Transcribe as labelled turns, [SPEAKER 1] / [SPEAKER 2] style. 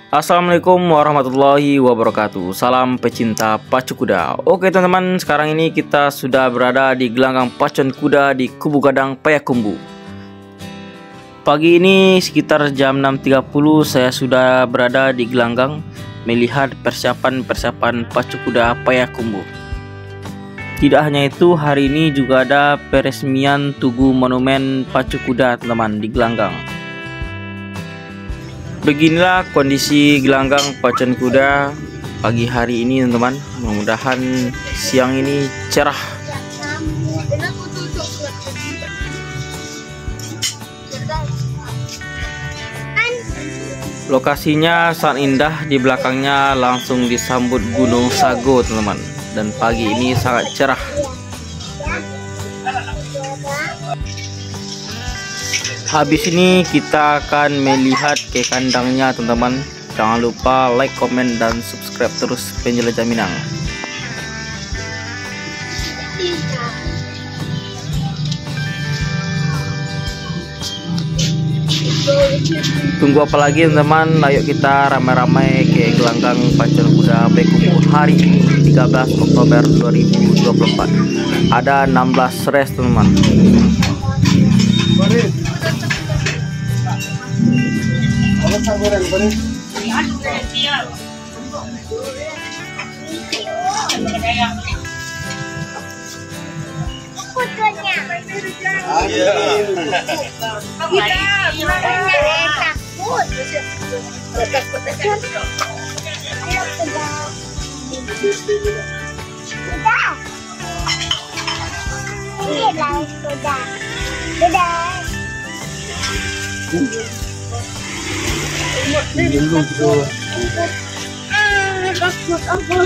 [SPEAKER 1] Assalamualaikum warahmatullahi wabarakatuh. Salam pecinta pacu kuda. Oke teman-teman, sekarang ini kita sudah berada di gelanggang pacuan kuda di Kubu Gadang Payakumbuh. Pagi ini sekitar jam 6.30 saya sudah berada di gelanggang melihat persiapan pacu kuda Payakumbuh. Tidak hanya itu, hari ini juga ada peresmian tugu monumen pacu kuda teman-teman di gelanggang. Beginilah kondisi gelanggang pacuan kuda pagi hari ini teman-teman. Mudah-mudahan siang ini cerah. Lokasinya sangat indah, di belakangnya langsung disambut Gunung Sago teman-teman. Dan pagi ini sangat cerah. Habis ini kita akan melihat ke kandangnya teman-teman. Jangan lupa like, komen, dan subscribe terus Penjelajah Minang. Tunggu apa lagi teman-teman? Ayo kita ramai-ramai ke gelanggang pacuan kuda Payakumbuh hari ini 13 Oktober 2024. Ada 16 race teman-teman.
[SPEAKER 2] Takut aku.